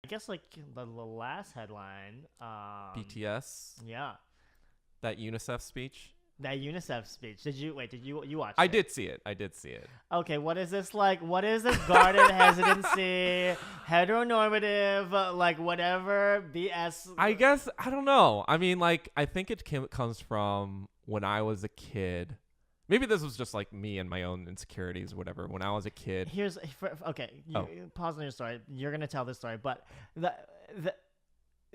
I guess like the last headline. BTS, Yeah, that UNICEF speech. that UNICEF speech. Did you watch I it? did see it. I did see it. Okay, what is this like? What is this guarded hesitancy, heteronormative, like whatever BS? I guess I don't know. I mean, like I think comes from when I was a kid. Maybe this was just like me and my own insecurities or whatever. When I was a kid. Okay. Oh. Pause on your story. You're gonna tell this story, but the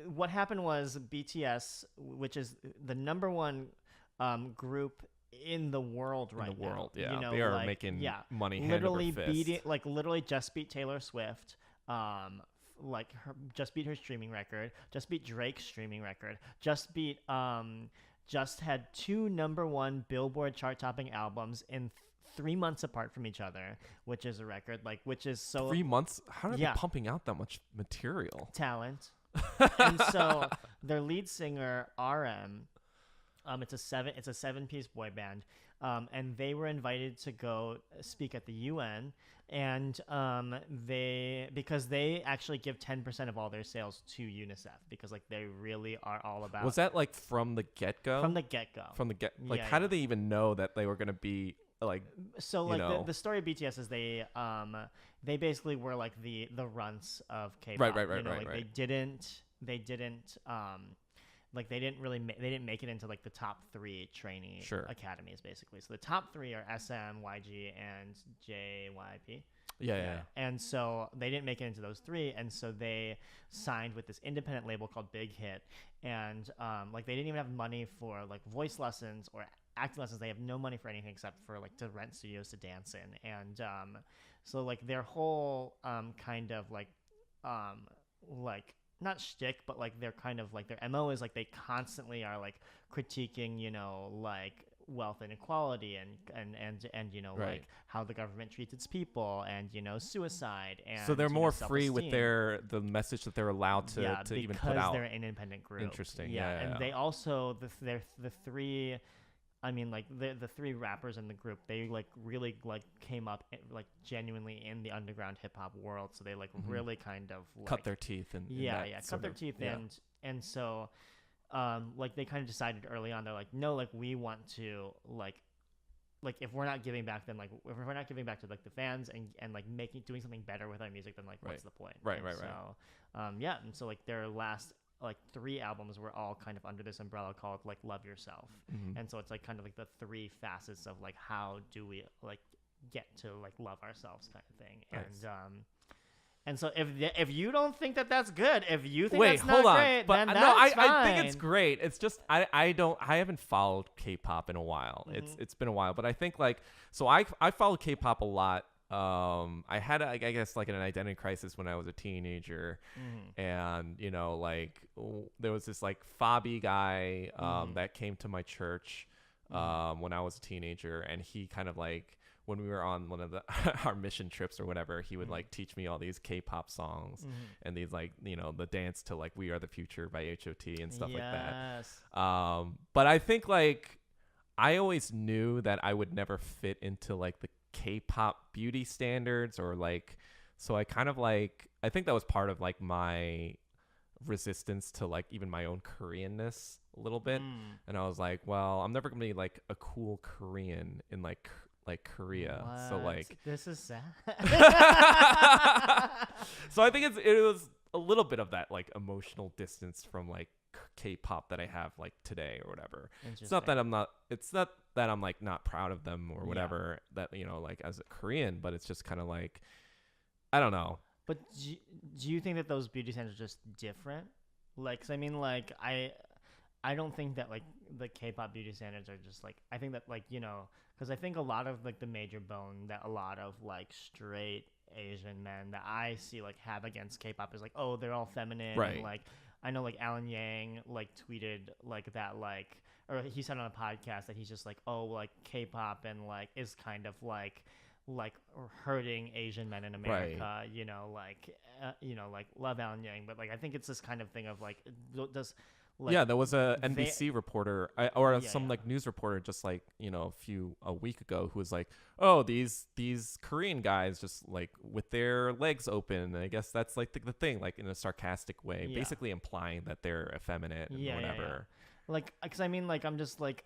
what happened was BTS, which is the number one group in the world right In the world, now. yeah. You know, They are like, making money hand literally over fist. beating, like literally just beat Taylor Swift. Just beat her streaming record. Just beat Drake's streaming record. Just had two number one Billboard chart topping albums in 3 months apart from each other, which is a record. Like, which is so 3 months. How are Yeah. they pumping out that much material? talent. And so their lead singer RM, it's a seven-piece boy band, and they were invited to go speak at the UN, and because they actually give 10% of all their sales to UNICEF, because like they really are all about. Was that like from the get-go? From the get-go? Like Yeah, how yeah. did they even know that they were going to be like So you like know? the story of BTS is they basically were like the runts of K-pop. Right, You know, right, like right. they didn't really they didn't make it into like the top three trainee Sure. academies, basically. So the top three are SM, YG, and JYP. Yeah. And so they didn't make it into those three, and so they signed with this independent label called Big Hit, and like they didn't even have money for like voice lessons or acting lessons. They have no money for anything except for like to rent studios to dance in, and so like their whole kind of like not shtick, but like they're kind of like their MO is like they constantly are like critiquing, you know, like wealth inequality and you know Right. like how the government treats its people and you know suicide and So they're you know, more free with self-esteem. the message that they're allowed to even put because out. they're an independent group. Interesting. Yeah, Yeah. and they also the three. I mean, like the three rappers in the group, they like really like came up like genuinely in the underground hip hop world. So they like really kind of like, cut their teeth and cut their teeth and so like they kind of decided early on, they're like, no, like we want to like if we're not giving back, then like if we're not giving back to like the fans and like doing something better with our music, then like what's the point? Right. So and so like their last like three albums were all kind of under this umbrella called like Love Yourself. And so it's like kind of like the three facets of like how do we like get to like love ourselves kind of thing. Nice. And so if you don't think that that's good, if you think Wait, that's hold not on. great, But then no, that's fine. I think it's great. It's just I haven't followed K-pop in a while. Mm-hmm. It's been a while, but I think like so I followed K-pop a lot. I had I guess like an identity crisis when I was a teenager, and you know like there was this like Fabi guy that came to my church when I was a teenager, and he kind of like when we were on one of the our mission trips or whatever, he would like teach me all these K-pop songs and these like you know the dance to like We Are the Future by H.O.T. and stuff like that. But I think like I always knew that I would never fit into like the K-pop beauty standards or like so I kind of like I think that was part of like my resistance to like even my own Koreanness a little bit. And I was like, well, I'm never gonna be like a cool Korean in like Korea. So like this is sad. so I think it was a little bit of that like emotional distance from like K-pop that I have like today or whatever. It's not that I'm like not proud of them or whatever that you know like as a Korean, but it's just kind of like I don't know. But do you think that those beauty standards are just different? Like, 'cause I mean, like I don't think that like the K-pop beauty standards are just like I think that like you know because I think a lot of like the major bone that a lot of like straight Asian men that I see like have against K-pop is like, oh, they're all feminine. Right. And, like I know like Alan Yang like tweeted like that like or he said on a podcast that he's just like, oh, like K-pop and like is kind of like hurting Asian men in America, Right. you know, like love Alan Yang, but like I think it's this kind of thing of like does Like, yeah, there was a they- NBC reporter or Yeah, some yeah. like news reporter just like, a week ago who was like, "Oh, these Korean guys just like with their legs open." I guess that's like the thing, like in a sarcastic way, Yeah. basically implying that they're effeminate and Yeah, yeah, whatever. like, because I mean, like, I'm just like,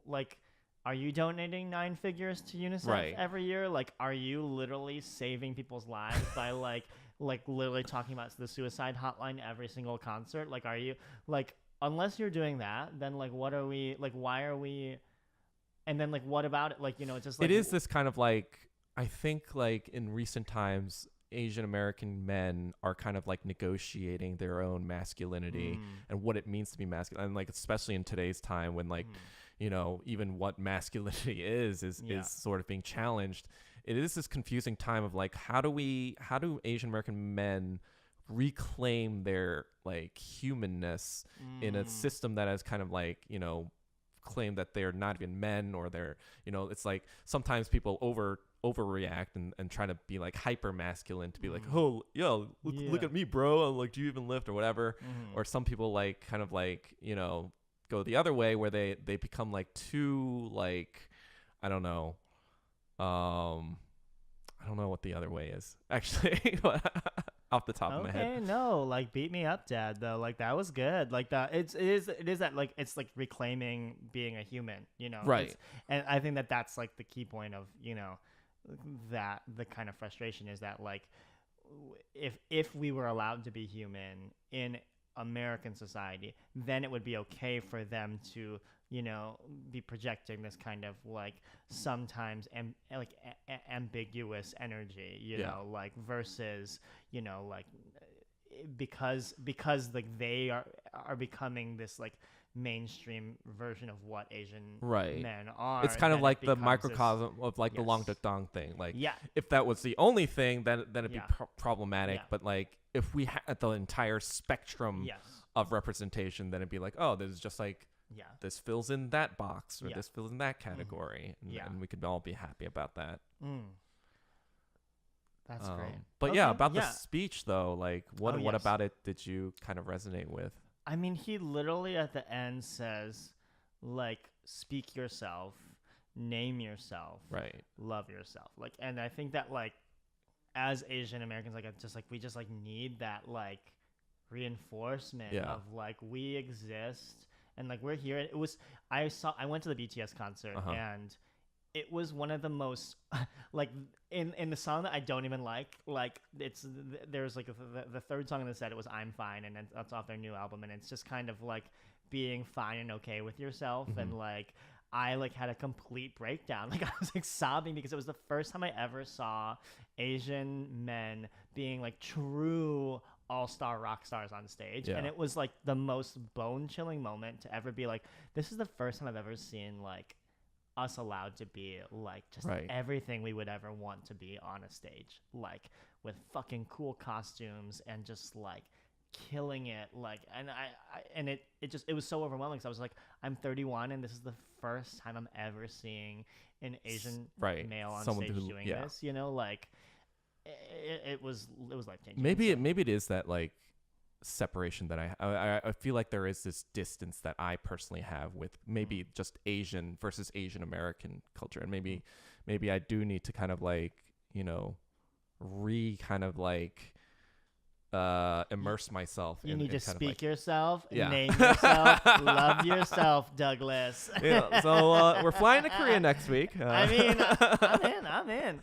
like, are you donating 9 figures to UNICEF Right. every year? Like, are you literally saving people's lives by like literally talking about the suicide hotline every single concert? Like, are you like, unless you're doing that, then like, what are we like? Why are we? And then like, what about it? Like, it's just like It is this kind of like, I think like in recent times, Asian American men are kind of like negotiating their own masculinity and what it means to be masculine, and like especially in today's time when like even what masculinity is sort of being challenged. It is this confusing time of like, how do Asian American men reclaim their like humanness in a system that has kind of like claim that they're not even men, or they're it's like sometimes people overreact and try to be like hyper masculine to be like, oh yeah, look at me, bro, I'm like, do you even lift or whatever. Or some people like kind of like go the other way where they become like too like, I don't know what the other way is actually off the top of my head. Okay, no, like, beat me up, Dad. Though, like, that was good. Like, that it is that, like, it's like reclaiming being a human, Right. And I think that that's like the key point of that the kind of frustration is that, like, if we were allowed to be human in American society, then it would be okay for them to be projecting this kind of like sometimes ambiguous energy, like versus like because like they are becoming this like mainstream version of what Asian Right. men are. It's kind of then like it the becomes microcosm of like the long Yes. duk dong thing. Like, Yeah. if that was the only thing, then it'd be Yeah. problematic. Yeah. But like, if we had the entire spectrum Yes. of representation, then it'd be like, oh, there's just like, Yeah. this fills in that box, or Yeah. this fills in that category, Yeah. and we could all be happy about that. That's great. But Okay, yeah, about the yeah. speech though, like what Oh, what yes. about it did you kind of resonate with? I mean, he literally at the end says, like, speak yourself, name yourself, Right. love yourself. Like, and I think that, like, as Asian Americans, like, we just like need that like reinforcement Yeah. of like we exist and like we're here. I went to the BTS concert and it was one of the most like in the song that I don't even like there's like the third song in the set, it was I'm Fine, and that's off their new album, and it's just kind of like being fine and okay with yourself. And like I like had a complete breakdown. Like I was like sobbing because it was the first time I ever saw Asian men being like true all-star rock stars on stage. Yeah. And it was like the most bone-chilling moment to ever be like, this is the first time I've ever seen like us allowed to be like just Right. everything we would ever want to be on a stage, like with fucking cool costumes and just like killing it. Like, and it was so overwhelming because I was like, I'm 31 and this is the first time I'm ever seeing an Asian Right. male on Someone stage who- doing yeah. this, like it was life changing. Maybe it is that like separation that I feel like there is this distance that I personally have with maybe just Asian versus Asian American culture, and maybe I do need to kind of like immerse myself. You in, need in to kind of speak like, yourself, Yeah. name yourself, love yourself, Douglas. yeah, so we're flying to Korea next week. I mean, I'm in.